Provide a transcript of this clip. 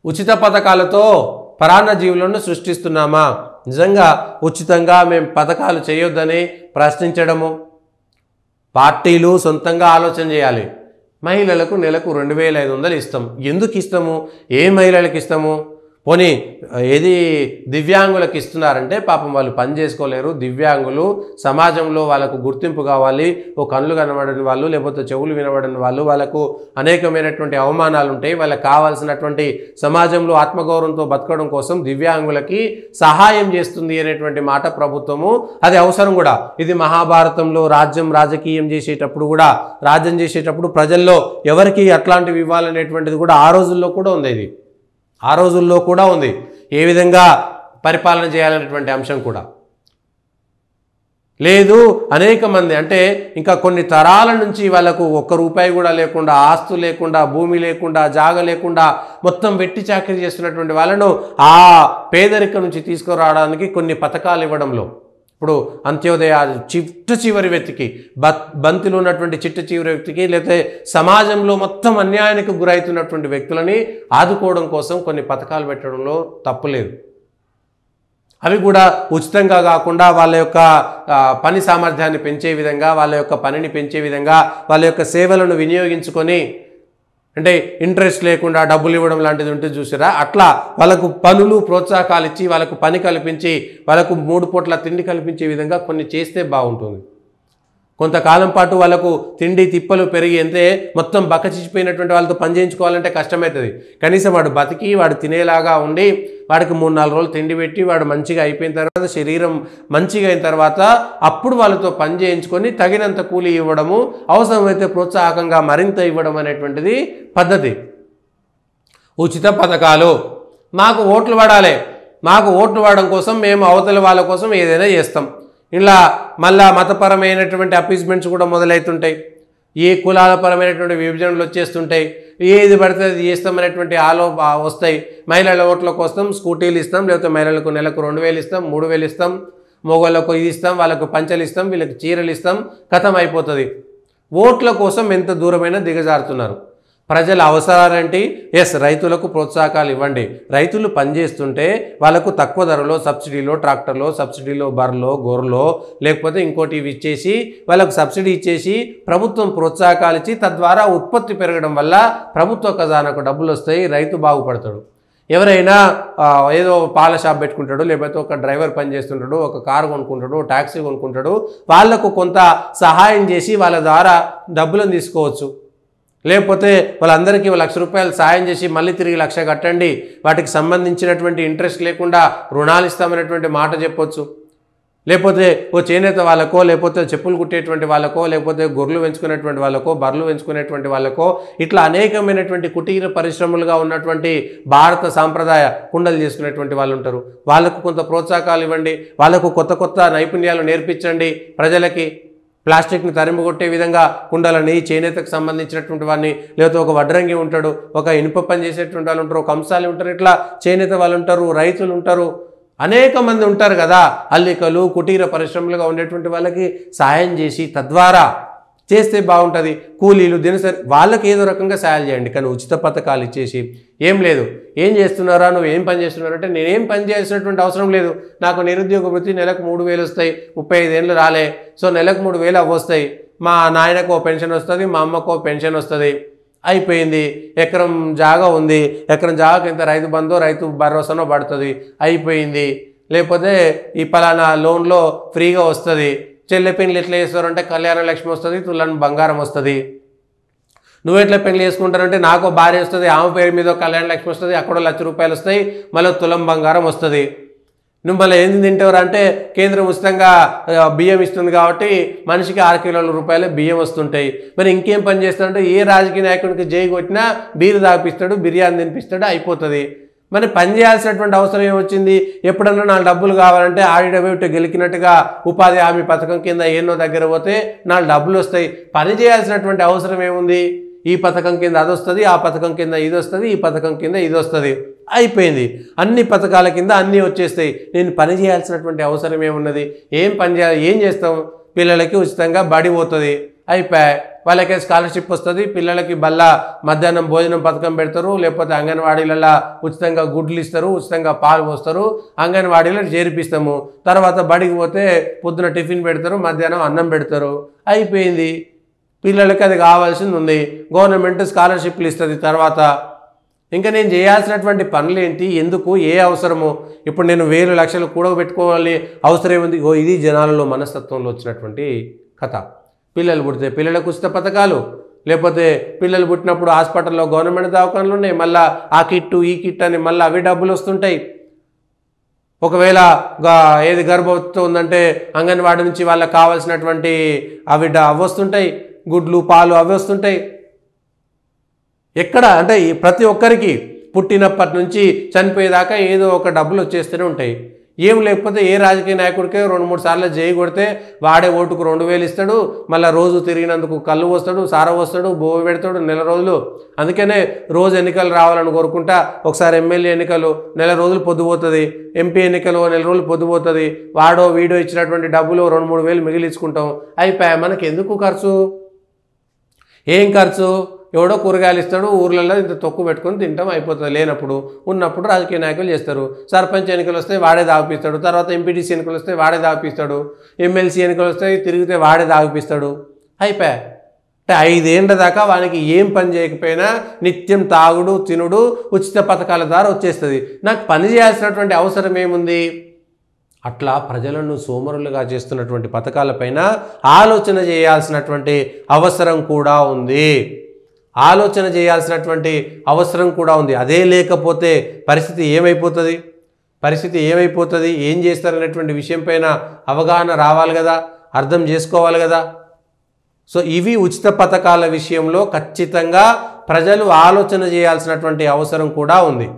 ఉచిత పథకాలతో పరాన్న జీవులను సృష్టిస్తున్నామా? నిజంగా ఉచితంగా మేము పథకాలు చేయొద్దని ప్రశ్నించడము. పార్టీలు సొంతంగా ఆలోచన చేయాలి. మహిళలకు నెలకు 2500 ఇస్తాం. ఎందుకు ఇస్తాము? ఏ మహిళలకు ఇస్తాము? పోనీ ఏది దివ్యాంగులకు ఇస్తున్నారంటే పాపం వాళ్ళు పని చేసుకోలేరు. దివ్యాంగులు సమాజంలో వాళ్ళకు గుర్తింపు కావాలి. ఓ కళ్ళు కనబడని వాళ్ళు, లేకపోతే చెవులు వినబడని వాళ్ళు, వాళ్ళకు అనేకమైనటువంటి అవమానాలు ఉంటాయి. వాళ్ళకి కావాల్సినటువంటి సమాజంలో ఆత్మగౌరవంతో బతకడం కోసం దివ్యాంగులకి సహాయం చేస్తుంది అనేటువంటి మాట ప్రభుత్వము. అది అవసరం కూడా. ఇది మహాభారతంలో రాజకీయం చేసేటప్పుడు ప్రజల్లో ఎవరికి అట్లాంటివి ఇవ్వాలనేటువంటిది కూడా ఆ రోజుల్లో కూడా ఉంది. ఇది ఆ రోజుల్లో కూడా ఉంది. ఏ విధంగా పరిపాలన చేయాలనేటువంటి అంశం కూడా లేదు. అనేక మంది అంటే ఇంకా కొన్ని తరాల నుంచి వాళ్ళకు ₹1 కూడా లేకుండా, ఆస్తు లేకుండా, భూమి లేకుండా, జాగ లేకుండా మొత్తం వెట్టి చాకరీ చేస్తున్నటువంటి వాళ్ళను ఆ పేదరికం నుంచి తీసుకురావడానికి కొన్ని పథకాలు ఇవ్వడంలో, ఇప్పుడు అంత్యోదయ చివరి వ్యక్తికి, బంతిలో ఉన్నటువంటి చివరి వ్యక్తికి, లేకపోతే సమాజంలో మొత్తం అన్యాయానికి గురవుతున్నటువంటి వ్యక్తులని ఆదుకోవడం కోసం కొన్ని పథకాలు పెట్టడంలో తప్పులేదు. అవి కూడా ఉచితంగా కాకుండా వాళ్ళ యొక్క పని సామర్థ్యాన్ని పెంచే విధంగా, వాళ్ళ యొక్క పనిని పెంచే విధంగా, వాళ్ళ యొక్క సేవలను వినియోగించుకొని, అంటే ఇంట్రెస్ట్ లేకుండా డబ్బులు ఇవ్వడం లాంటిది ఉంటుంది చూసారా, అట్లా వాళ్ళకు పనులు ప్రోత్సాహకాలు ఇచ్చి, వాళ్ళకు పని కల్పించి, వాళ్ళకు 3 పూట్ల తిండి కల్పించే విధంగా కొన్ని చేస్తే బాగుంటుంది. కొంతకాలం పాటు వాళ్ళకు తిండి తిప్పలు పెరిగి అంటే మొత్తం బక్కచిచ్చిపోయినటువంటి వాళ్ళతో పని చేయించుకోవాలంటే కష్టమవుతుంది. కనీసం వాడు బతికి వాడు తినేలాగా ఉండి వాడికి 3-4 రోజులు తిండి పెట్టి వాడు మంచిగా అయిపోయిన తర్వాత, శరీరం మంచిగా అయిన తర్వాత అప్పుడు వాళ్ళతో పని చేయించుకొని తగినంత కూలీ ఇవ్వడము, అవసరమైతే ప్రోత్సాహకంగా మరింత ఇవ్వడం అనేటువంటిది పద్ధతి. ఉచిత పథకాలు. మాకు ఓట్లు పడాలి, మాకు ఓట్లు పడడం కోసం మేము అవతల వాళ్ళ కోసం ఏదైనా చేస్తాం. ఇలా మళ్ళా మతపరమైనటువంటి అపీస్మెంట్స్ కూడా మొదలవుతుంటాయి. ఏ కులాల పరమైనటువంటి విభజనలు వచ్చేస్తుంటాయి. ఏది పడితే అది చేస్తామనేటువంటి వస్తాయి. మహిళల ఓట్ల కోసం స్కూటీలు ఇస్తాం, లేకపోతే మహిళలకు నెలకు 2000 ఇస్తాం, 3000 ఇస్తాం, మగవాళ్ళకు ఇది ఇస్తాం, వాళ్ళకు పంచలు ఇస్తాం, వీళ్ళకి చీరలు ఇస్తాం, కథం అయిపోతుంది. ఓట్ల కోసం ఎంత దూరమైనా దిగజారుతున్నారు. ప్రజల అవసరాలేంటి? రైతులకు ప్రోత్సాహకాలు ఇవ్వండి. రైతులు పనిచేస్తుంటే వాళ్ళకు తక్కువ ధరలో సబ్సిడీలో ట్రాక్టర్లో, సబ్సిడీలో బర్రెలో, గొర్రెలో, లేకపోతే ఇంకోటి ఇవి ఇచ్చేసి వాళ్ళకు సబ్సిడీ ఇచ్చేసి ప్రభుత్వం ప్రోత్సాహకాలు ఇచ్చి తద్వారా ఉత్పత్తి పెరగడం వల్ల ప్రభుత్వ ఖజానాకు డబ్బులు వస్తాయి, రైతు బాగుపడతాడు. ఎవరైనా ఏదో పాల షాప్ పెట్టుకుంటాడు, లేకపోతే ఒక డ్రైవర్ పని చేస్తుంటాడు, ఒక కారు కొనుక్కుంటాడు, ట్యాక్సీ కొనుక్కుంటాడు, వాళ్లకు కొంత సహాయం చేసి వాళ్ళ ద్వారా డబ్బులను తీసుకోవచ్చు. లేకపోతే వాళ్ళందరికీ ₹1,00,000 సాయం చేసి మళ్ళీ తిరిగి 1,00,000 కట్టండి, వాటికి సంబంధించినటువంటి ఇంట్రెస్ట్ లేకుండా రుణాలు ఇస్తామనేటువంటి మాట చెప్పొచ్చు. లేకపోతే ఓ చేనేత వాళ్ళకో, లేకపోతే చెప్పులు కుట్టేటువంటి వాళ్ళకో, లేకపోతే గొర్రెలు పెంచుకునేటువంటి వాళ్ళకో, బర్రెలు పెంచుకునేటువంటి వాళ్ళకో, ఇట్లా అనేకమైనటువంటి కుటీర పరిశ్రమలుగా ఉన్నటువంటి భారత సాంప్రదాయ కుండలు చేసుకునేటువంటి వాళ్ళు ఉంటారు. వాళ్ళకు కొంత ప్రోత్సాహకాలు ఇవ్వండి, వాళ్ళకు కొత్త కొత్త నైపుణ్యాలు నేర్పించండి. ప్రజలకి ప్లాస్టిక్ని తరిమికొట్టే విధంగా కుండలని, చేనేతకు సంబంధించినటువంటి వాడిని, లేకపోతే ఒక వడ్రంగి ఉంటాడు, ఒక ఇనుప పని చేసేటువంటి వాళ్ళు ఉంటారు, ఒక కంసాలి ఉంటారు, ఇట్లా చేనేత వాళ్ళు ఉంటారు, రైతులు ఉంటారు, అనేక మంది ఉంటారు కదా. అల్లికలు, కుటీర పరిశ్రమలుగా ఉండేటువంటి వాళ్ళకి సాయం చేసి తద్వారా చేస్తే బాగుంటుంది. కూలీలు, దినసరి వాళ్ళకి ఏదో రకంగా సాయాలు చేయండి. కానీ ఉచిత పథకాలు ఇచ్చేసి ఏం లేదు, ఏం చేస్తున్నారా, నువ్వు ఏం పని చేస్తున్నారంటే నేనేం పని చేయాల్సినటువంటి అవసరం లేదు, నాకు నిరుద్యోగ వృత్తి నెలకు 3000 వస్తాయి, 35 ఏళ్ళు రాలే, సో నెలకు 3000 వస్తాయి, మా నాయనకు ఓ పెన్షన్ వస్తుంది, మా అమ్మకు ఓ పెన్షన్ వస్తుంది, అయిపోయింది. ఎకరం జాగా ఉంది, ఎకరం జాగాకి ఎంత రైతు బంధో రైతు భరోసానో పడుతుంది, అయిపోయింది. లేకపోతే ఈ పలానా లోన్లో ఫ్రీగా వస్తుంది. చెల్లె పెళ్లి ఎట్లా చేస్తారంటే కళ్యాణ లక్ష్మి వస్తుంది, తులం బంగారం వస్తుంది. నువ్వు ఎట్లా పెళ్లి చేసుకుంటారంటే నాకు భార్య వస్తుంది, ఆమె పేరు మీద కళ్యాణ లక్ష్మి వస్తుంది, అక్కడ ₹1,00,000 వస్తాయి, మళ్ళీ తులం బంగారం వస్తుంది. నువ్వు మళ్ళీ ఏంది తింటావు అంటే కేంద్రం ఉచితంగా బియ్యం ఇస్తుంది కాబట్టి మనిషికి 6 కిలోల రూపాయలు బియ్యం వస్తుంటాయి. మరి ఇంకేం పని చేస్తాడంటే ఏ రాజకీయ నాయకుడికి జై కొట్టినా బీరు తాపిస్తాడు, బిర్యానీ తినిపిస్తాడు, అయిపోతుంది. మరి పని చేయాల్సినటువంటి అవసరం ఏమొచ్చింది? ఎప్పుడన్నా నాకు డబ్బులు కావాలంటే ఆడిడబెట్టి గెలికినట్టుగా ఉపాధి హామీ పథకం కింద ఎన్నో దగ్గర పోతే నాకు డబ్బులు వస్తాయి. పని చేయాల్సినటువంటి అవసరం ఏముంది? ఈ పథకం కింద అది వస్తుంది, ఆ పథకం కింద ఇది వస్తుంది, ఈ పథకం కింద ఇది వస్తుంది, అయిపోయింది. అన్ని పథకాల కింద అన్నీ వచ్చేస్తాయి. నేను పని చేయాల్సినటువంటి అవసరం ఏమున్నది? ఏం పని చేయాలి? ఏం చేస్తాం? పిల్లలకి ఉచితంగా బడి పోతుంది, అయిపోయి వాళ్ళకే స్కాలర్షిప్ వస్తుంది, పిల్లలకి బల్ల మధ్యాహ్నం భోజనం పథకం పెడతారు, లేకపోతే అంగన్వాడీలలో ఉచితంగా గుడ్లు ఇస్తారు, ఉచితంగా పాలు పోస్తారు, అంగన్వాడీలో చేర్పిస్తాము, తర్వాత బడికి పోతే పొద్దున టిఫిన్ పెడతారు, మధ్యాహ్నం అన్నం పెడతారు, అయిపోయింది. పిల్లలకి అది కావాల్సింది ఉంది, గవర్నమెంట్ స్కాలర్షిప్లు ఇస్తుంది. తర్వాత ఇంకా నేను చేయాల్సినటువంటి పనులు ఏంటి, ఎందుకు, ఏ అవసరము, ఇప్పుడు నేను 1000 లక్షలు కూడబెట్టుకోవాలి అవసరం ఏముంది? ఇది జనాలలో మనస్తత్వంలో వచ్చినటువంటి కథ. పిల్లలు పుడితే పిల్లలకు ఉచిత పథకాలు, లేకపోతే పిల్లలు పుట్టినప్పుడు హాస్పిటల్లో గవర్నమెంట్ దవాఖానలు ఉన్నాయి, మళ్ళీ ఆ కిట్టు ఈ కిట్ అని మళ్ళీ అవి డబ్బులు వస్తుంటాయి. ఒకవేళ ఏది గర్భవతితో ఉందంటే అంగన్వాడీ నుంచి వాళ్ళకి కావాల్సినటువంటి అవి వస్తుంటాయి, గుడ్లు పాలు అవి వస్తుంటాయి. ఎక్కడ అంటే ప్రతి ఒక్కరికి పుట్టినప్పటి నుంచి చనిపోయేదాకా ఏదో ఒక డబ్బులు వచ్చేస్తూనే ఉంటాయి. ఏం లేకపోతే ఏ రాజకీయ నాయకుడికే 2-3 సార్లు జై కొడితే వాడే ఓటుకు 2000 ఇస్తాడు, మళ్ళీ రోజు తిరిగినందుకు కళ్ళు వస్తాడు, సార వస్తాడు, బోవ పెడతాడు నెల రోజులు. అందుకనే రోజు ఎన్నికలు రావాలని కోరుకుంటా. ఒకసారి ఎమ్మెల్యే ఎన్నికలు నెల రోజులు పొద్దుపోతుంది, ఎంపీ ఎన్నికలు నెల రోజులు పొద్దుపోతుంది, వాడో వీడో ఇచ్చినటువంటి డబ్బులు 2-3 వేలు మిగిలించుకుంటాం. అయిపోయా. మనకి ఎందుకు ఖర్చు? ఏం ఖర్చు? ఎవడో కూరగాయలు ఇస్తాడు, ఊర్లలో ఇంత తొక్కు పెట్టుకొని తింటాం, అయిపోతుంది. లేనప్పుడు ఉన్నప్పుడు రాజకీయ నాయకులు చేస్తారు. సర్పంచ్ ఎన్నికలు వస్తే వాడే దాగిపిస్తాడు, తర్వాత ఎంపీటీసీ ఎన్నికలు వస్తే వాడే దాగిపిస్తాడు, ఎమ్మెల్సీ ఎన్నికలు వస్తే తిరిగితే వాడే దాగిపిస్తాడు. అయిపోయా. అంటే 5 ఏళ్ళ దాకా వానికి ఏం పని చేయకపోయినా నిత్యం తాగుడు తినుడు ఉచిత పథకాల ద్వారా వచ్చేస్తుంది. నాకు పని చేయాల్సినటువంటి అవసరం ఏముంది? అట్లా ప్రజలను సోమరులుగా చేస్తున్నటువంటి పథకాలపైన ఆలోచన చేయాల్సినటువంటి అవసరం కూడా ఉంది. ఆలోచన చేయాల్సినటువంటి అవసరం కూడా ఉంది. అదే లేకపోతే పరిస్థితి ఏమైపోతుంది, ఏం చేస్తారనేటువంటి విషయం పైన అవగాహన రావాలి కదా, అర్థం చేసుకోవాలి కదా. సో ఇవి ఉచిత పథకాల విషయంలో ఖచ్చితంగా ప్రజలు ఆలోచన చేయాల్సినటువంటి అవసరం కూడా ఉంది.